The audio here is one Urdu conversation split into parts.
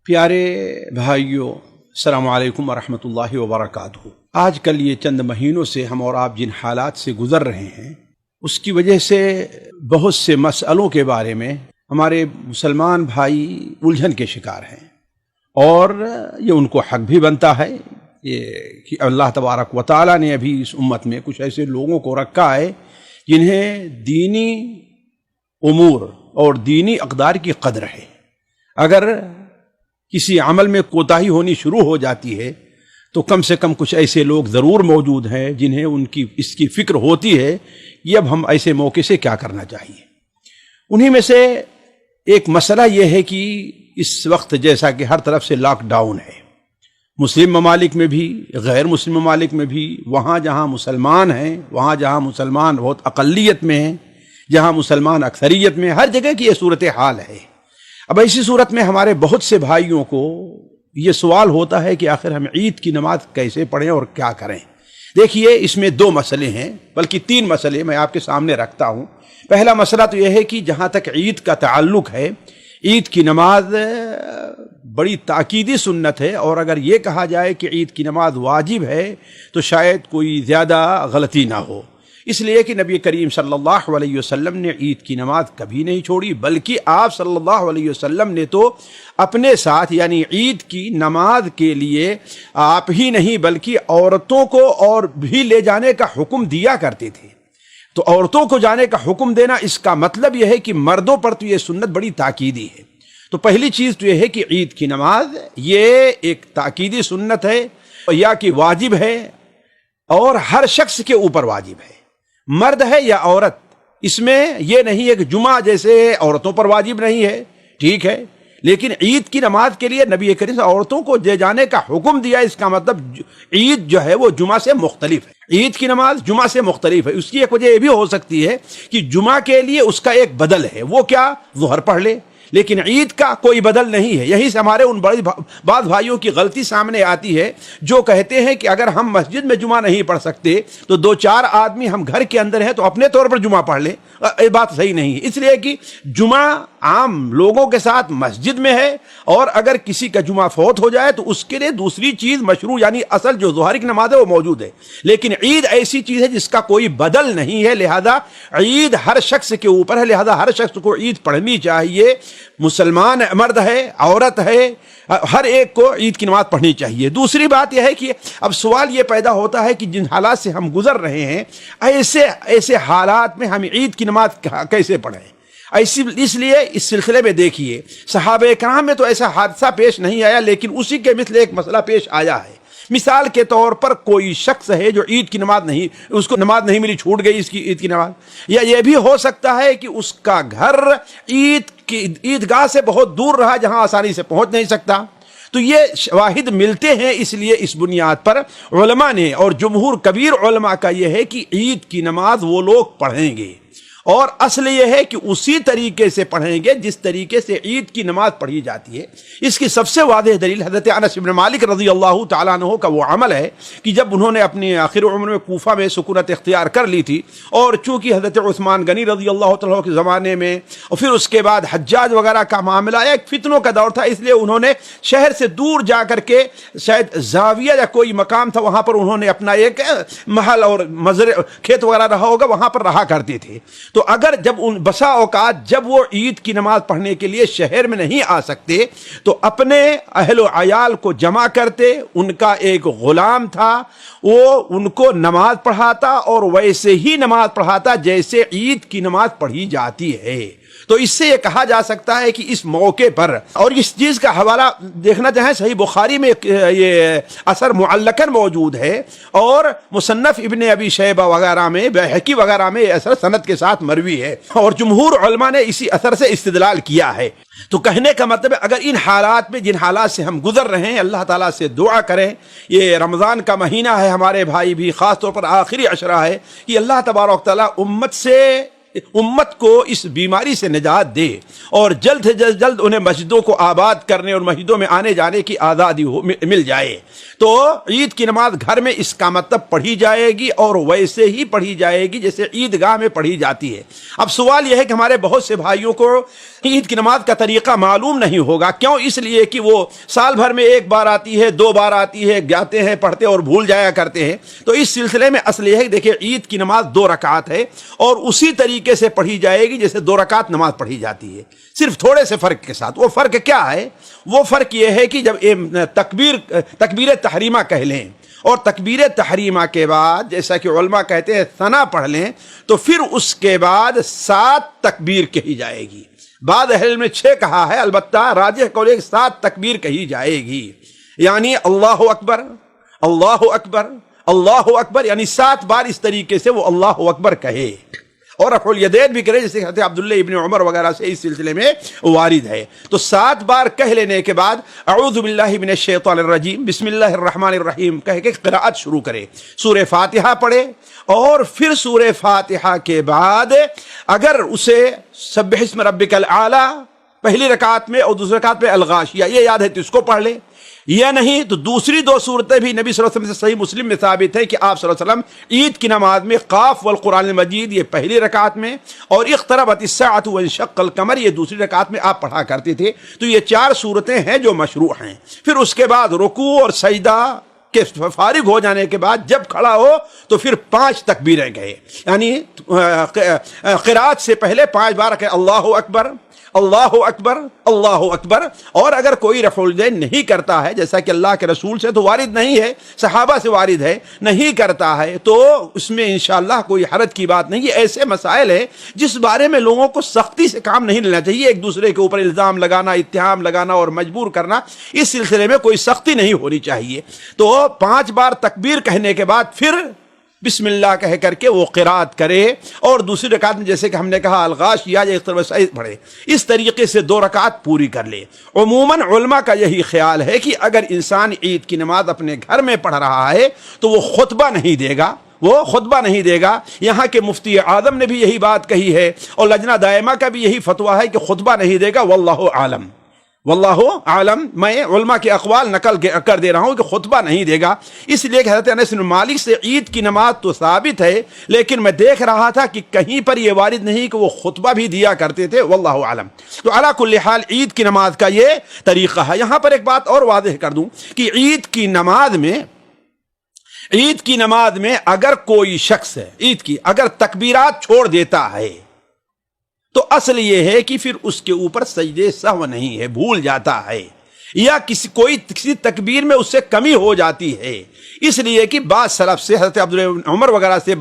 پیارے بھائیوں، السلام علیکم ورحمۃ اللہ وبرکاتہ۔ آج کل یہ چند مہینوں سے ہم اور آپ جن حالات سے گزر رہے ہیں اس کی وجہ سے بہت سے مسئلوں کے بارے میں ہمارے مسلمان بھائی الجھن کے شکار ہیں، اور یہ ان کو حق بھی بنتا ہے یہ کہ اللہ تبارک و تعالیٰ نے ابھی اس امت میں کچھ ایسے لوگوں کو رکھا ہے جنہیں دینی امور اور دینی اقدار کی قدر ہے۔ اگر کسی عمل میں کوتاہی ہونی شروع ہو جاتی ہے تو کم سے کم کچھ ایسے لوگ ضرور موجود ہیں جنہیں اس کی فکر ہوتی ہے کہ اب ہم ایسے موقع سے کیا کرنا چاہیے۔ انہی میں سے ایک مسئلہ یہ ہے کہ اس وقت جیسا کہ ہر طرف سے لاک ڈاؤن ہے، مسلم ممالک میں بھی غیر مسلم ممالک میں بھی، وہاں جہاں مسلمان ہیں، وہاں جہاں مسلمان بہت اقلیت میں ہیں، جہاں مسلمان اکثریت میں، ہر جگہ کی یہ صورتحال ہے۔ اب ایسی صورت میں ہمارے بہت سے بھائیوں کو یہ سوال ہوتا ہے کہ آخر ہم عید کی نماز کیسے پڑھیں اور کیا کریں۔ دیکھیے، اس میں دو مسئلے ہیں، بلکہ تین مسئلے میں آپ کے سامنے رکھتا ہوں۔ پہلا مسئلہ تو یہ ہے کہ جہاں تک عید کا تعلق ہے، عید کی نماز بڑی تاکیدی سنت ہے، اور اگر یہ کہا جائے کہ عید کی نماز واجب ہے تو شاید کوئی زیادہ غلطی نہ ہو، اس لیے کہ نبی کریم صلی اللہ علیہ وسلم نے عید کی نماز کبھی نہیں چھوڑی، بلکہ آپ صلی اللہ علیہ وسلم نے تو اپنے ساتھ یعنی عید کی نماز کے لیے آپ ہی نہیں بلکہ عورتوں کو اور بھی لے جانے کا حکم دیا کرتے تھے۔ تو عورتوں کو جانے کا حکم دینا، اس کا مطلب یہ ہے کہ مردوں پر تو یہ سنت بڑی تاکیدی ہے۔ تو پہلی چیز تو یہ ہے کہ عید کی نماز یہ ایک تاکیدی سنت ہے، یا کہ واجب ہے، اور ہر شخص کے اوپر واجب ہے، مرد ہے یا عورت۔ اس میں یہ نہیں ہے کہ جمعہ جیسے عورتوں پر واجب نہیں ہے، ٹھیک ہے، لیکن عید کی نماز کے لیے نبی کریم نے عورتوں کو لے جانے کا حکم دیا۔ اس کا مطلب عید جو ہے وہ جمعہ سے مختلف ہے، عید کی نماز جمعہ سے مختلف ہے۔ اس کی ایک وجہ یہ بھی ہو سکتی ہے کہ جمعہ کے لیے اس کا ایک بدل ہے، وہ کیا، ظہر پڑھ لے، لیکن عید کا کوئی بدل نہیں ہے۔ یہی سے ہمارے ان بڑے بعض بھائیوں کی غلطی سامنے آتی ہے جو کہتے ہیں کہ اگر ہم مسجد میں جمعہ نہیں پڑھ سکتے تو دو چار آدمی ہم گھر کے اندر ہیں تو اپنے طور پر جمعہ پڑھ لیں۔ یہ بات صحیح نہیں ہے، اس لیے کہ جمعہ عام لوگوں کے ساتھ مسجد میں ہے، اور اگر کسی کا جمعہ فوت ہو جائے تو اس کے لیے دوسری چیز مشروع یعنی اصل جو ظہر کی نماز ہے وہ موجود ہے، لیکن عید ایسی چیز ہے جس کا کوئی بدل نہیں ہے، لہذا عید ہر شخص کے اوپر ہے، لہذا ہر شخص کو عید پڑھنی چاہیے۔ مسلمان مرد ہے، عورت ہے، ہر ایک کو عید کی نماز پڑھنی چاہیے۔ دوسری بات یہ ہے کہ اب سوال یہ پیدا ہوتا ہے کہ جن حالات سے ہم گزر رہے ہیں، ایسے حالات میں ہم عید کی نماز کیسے پڑھیں۔ اس لیے اس سلسلے میں دیکھیے، صحابہ کرام میں تو ایسا حادثہ پیش نہیں آیا، لیکن اسی کے مثل ایک مسئلہ پیش آیا ہے۔ مثال کے طور پر کوئی شخص ہے جو عید کی نماز نہیں، اس کو نماز نہیں ملی، چھوٹ گئی اس کی عید کی نماز، یا یہ بھی ہو سکتا ہے کہ اس کا گھر عیدگاہ سے بہت دور رہا جہاں آسانی سے پہنچ نہیں سکتا۔ تو یہ شواہد ملتے ہیں، اس لیے اس بنیاد پر علماء نے، اور جمہور کبیر علماء کا یہ ہے کہ عید کی نماز وہ لوگ پڑھیں گے، اور اصل یہ ہے کہ اسی طریقے سے پڑھیں گے جس طریقے سے عید کی نماز پڑھی جاتی ہے۔ اس کی سب سے واضح دلیل حضرت انس بن مالک رضی اللہ تعالیٰ عنہ کا وہ عمل ہے کہ جب انہوں نے اپنی آخر عمر میں کوفہ میں سکونت اختیار کر لی تھی، اور چونکہ حضرت عثمان غنی رضی اللہ تعالیٰ کے زمانے میں اور پھر اس کے بعد حجاج وغیرہ کا معاملہ آیا، ایک فتنوں کا دور تھا، اس لیے انہوں نے شہر سے دور جا کر کے شاید زاویہ یا کوئی مقام تھا، وہاں پر انہوں نے اپنا ایک محل اور مزرعہ کھیت وغیرہ رہا ہوگا، وہاں پر رہا کرتے تھے۔ تو اگر جب ان بسا اوقات جب وہ عید کی نماز پڑھنے کے لیے شہر میں نہیں آ سکتے تو اپنے اہل و عیال کو جمع کرتے، ان کا ایک غلام تھا، وہ ان کو نماز پڑھاتا اور ویسے ہی نماز پڑھاتا جیسے عید کی نماز پڑھی جاتی ہے۔ تو اس سے یہ کہا جا سکتا ہے کہ اس موقع پر، اور اس چیز کا حوالہ دیکھنا چاہیں صحیح بخاری میں یہ اثر معلقاً موجود ہے، اور مصنف ابن ابی شیبہ وغیرہ میں، بحقی وغیرہ میں یہ اثر سند کے ساتھ مروی ہے، اور جمہور علماء نے اسی اثر سے استدلال کیا ہے۔ تو کہنے کا مطلب ہے اگر ان حالات میں جن حالات سے ہم گزر رہے ہیں، اللہ تعالیٰ سے دعا کریں، یہ رمضان کا مہینہ ہے، ہمارے بھائی بھی خاص طور پر آخری عشرہ ہے، کہ اللہ تبارک تعالیٰ امت سے امت کو اس بیماری سے نجات دے اور جلد سے جلد انہیں مسجدوں کو آباد کرنے اور مسجدوں میں آنے جانے کی آزادی مل جائے، تو عید کی نماز گھر میں اس کا مطلب پڑھی جائے گی اور ویسے ہی پڑھی جائے گی جیسے عیدگاہ میں پڑھی جاتی ہے۔ اب سوال یہ ہے کہ ہمارے بہت سے بھائیوں کو عید کی نماز کا طریقہ معلوم نہیں ہوگا، کیوں؟ اس لیے کہ وہ سال بھر میں ایک بار آتی ہے، 2 بار آتی ہے، جاتے ہیں پڑھتے اور بھول جایا کرتے ہیں۔ تو اس سلسلے میں اصل یہ ہے کہ دیکھیں عید کی نماز 2 رکعات ہے اور اسی طریقے سے پڑھی جائے گی جیسے 2 رکعات نماز پڑھی جاتی ہے، صرف تھوڑے سے فرق کے ساتھ۔ وہ فرق کیا ہے؟ وہ فرق یہ ہے کہ جب تکبیر تحریمہ کہہ لیں اور تکبیر تحریمہ کے بعد جیسا کہ علماء کہتے ہیں ثنا پڑھ لیں تو پھر اس کے بعد 7 تکبیر کہی جائے گی۔ بعض اہل علم نے 6 کہا ہے، البتہ راجح قول ہے کہ 7 تکبیر کہی جائے گی، یعنی اللہ اکبر اللہ اکبر اللہ اکبر، یعنی 7 بار اس طریقے سے وہ اللہ اکبر کہے اور رفع الیدین بھی کرے، جیسے حضرت عبداللہ ابن عمر وغیرہ سے اس سلسلے میں وارد ہے۔ تو 7 بار کہہ لینے کے بعد اعوذ باللہ من الشیطان الرجیم بسم اللہ الرحمن الرحیم کہہ کے قراءت شروع کرے، سورہ فاتحہ پڑھے اور پھر سورہ فاتحہ کے بعد اگر اسے سبح اسم ربک الاعلی پہلی رکعت میں اور دوسری رکعت میں الغاشیہ یہ یاد ہے تو اس کو پڑھ لے، یا نہیں تو دوسری 2 صورتیں بھی نبی صلی اللہ علیہ وسلم سے صحیح مسلم میں ثابت ہے کہ آپ صلی اللہ علیہ وسلم عید کی نماز میں قاف والقرآن المجید یہ پہلی رکعت میں اور اقتربت الساعۃ وانشق القمر یہ دوسری رکعت میں آپ پڑھا کرتے تھے۔ تو یہ 4 صورتیں ہیں جو مشروع ہیں۔ پھر اس کے بعد رکوع اور سجدہ کے فارغ ہو جانے کے بعد جب کھڑا ہو تو پھر 5 تکبیریں کہے، یعنی قرات سے پہلے 5 بار کہ اللہ اکبر اللہ اکبر اللہ اکبر۔ اور اگر کوئی رفع الیدین نہیں کرتا ہے، جیسا کہ اللہ کے رسول سے تو وارد نہیں ہے، صحابہ سے وارد ہے، نہیں کرتا ہے تو اس میں انشاءاللہ کوئی حرج کی بات نہیں۔ یہ ایسے مسائل ہیں جس بارے میں لوگوں کو سختی سے کام نہیں لینا چاہیے، ایک دوسرے کے اوپر الزام لگانا، اتہام لگانا اور مجبور کرنا، اس سلسلے میں کوئی سختی نہیں ہونی چاہیے۔ تو 5 بار تکبیر کہنے کے بعد پھر بسم اللہ کہہ کر کے وہ قرات کرے اور دوسری رکعت میں جیسے کہ ہم نے کہا الغاشیہ یا ایک طرف سے پڑھے، اس طریقے سے 2 رکعت پوری کر لے۔ عموماً علماء کا یہی خیال ہے کہ اگر انسان عید کی نماز اپنے گھر میں پڑھ رہا ہے تو وہ خطبہ نہیں دے گا، وہ خطبہ نہیں دے گا۔ یہاں کے مفتی اعظم نے بھی یہی بات کہی ہے اور لجنہ دائمہ کا بھی یہی فتویٰ ہے کہ خطبہ نہیں دے گا، واللہ عالم واللہ عالم۔ میں علماء کے اقوال نقل کر دے رہا ہوں کہ خطبہ نہیں دے گا، اس لیے کہ حضرت انس بن مالک سے عید کی نماز تو ثابت ہے لیکن میں دیکھ رہا تھا کہ کہیں پر یہ وارد نہیں کہ وہ خطبہ بھی دیا کرتے تھے، واللہ عالم۔ تو علی کل حال عید کی نماز کا یہ طریقہ ہے۔ یہاں پر ایک بات اور واضح کر دوں کہ عید کی نماز میں اگر کوئی شخص عید کی اگر تکبیرات چھوڑ دیتا ہے تو اصل یہ ہے کہ پھر اس کے اوپر سجدے سہو نہیں ہے، بھول جاتا ہے یا کسی تکبیر میں اس سے کمی ہو جاتی ہے، اس لیے کہ بعض سلف سے حضرت عبداللہ عمر وغیرہ سے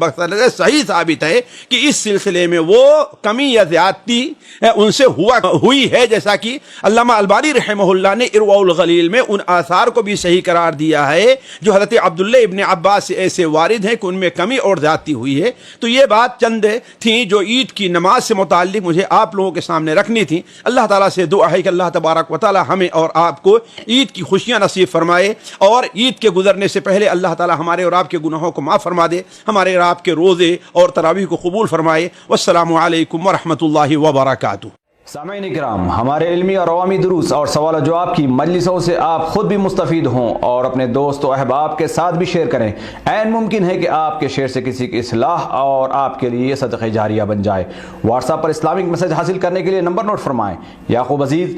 صحیح ثابت ہے کہ اس سلسلے میں وہ کمی یا زیادتی ان سے ہوئی ہے، جیسا کہ علامہ البانی رحمہ اللہ نے ارواء الغلیل میں ان آثار کو بھی صحیح قرار دیا ہے جو حضرت عبداللہ ابن عباس سے ایسے وارد ہیں کہ ان میں کمی اور زیادتی ہوئی ہے۔ تو یہ بات چند تھیں جو عید کی نماز سے متعلق مجھے آپ لوگوں کے سامنے رکھنی تھی۔ اللہ تعالیٰ سے دعا ہے کہ اللہ تبارک و تعالیٰ ہمیں اور آپ کو عید کی خوشیاں نصیب فرمائے اور عید کے گزرنے سے پہلے اللہ تعالیٰ ہمارے اور آپ کے گناہوں کو معاف فرما دے، ہمارے اور آپ کے روزے اور تراویح کو قبول فرمائے۔ والسلام علیکم ورحمۃ اللہ وبرکاتہ۔ سامعین کرام، ہمارے علمی اور عوامی دروس اور سوال و جواب کی مجلسوں سے آپ خود بھی مستفید ہوں اور اپنے دوست و احباب کے ساتھ بھی شیئر کریں۔ عین ممکن ہے کہ آپ کے شیئر سے کسی کی اصلاح اور آپ کے لیے صدقہ جاریہ بن جائے۔ واٹس ایپ پر اسلامک میسج حاصل کرنے کے لیے نمبر نوٹ فرمائیں: یعقوب عزیز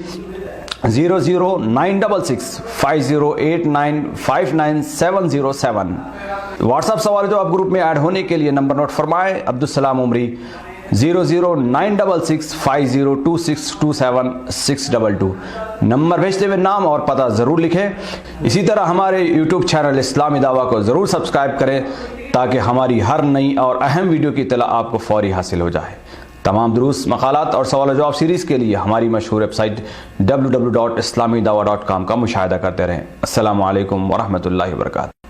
00966 5089 59707۔ واٹس ایپ سوال جو آپ گروپ میں ایڈ ہونے کے لیے نمبر نوٹ فرمائیں: عبدالسلام عمری 00966 502627 622۔ نمبر بھیجتے ہوئے نام اور پتہ ضرور لکھیں۔ اسی طرح ہمارے یوٹیوب چینل اسلامی دعویٰ کو ضرور سبسکرائب کریں تاکہ ہماری ہر نئی اور اہم ویڈیو کی اطلاع آپ کو فوری حاصل ہو جائے۔ تمام دروس، مقالات اور سوال و جواب سیریز کے لیے ہماری مشہور ویب سائٹ www.islamidawah.com کا مشاہدہ کرتے رہیں۔ السلام علیکم ورحمۃ اللہ وبرکاتہ۔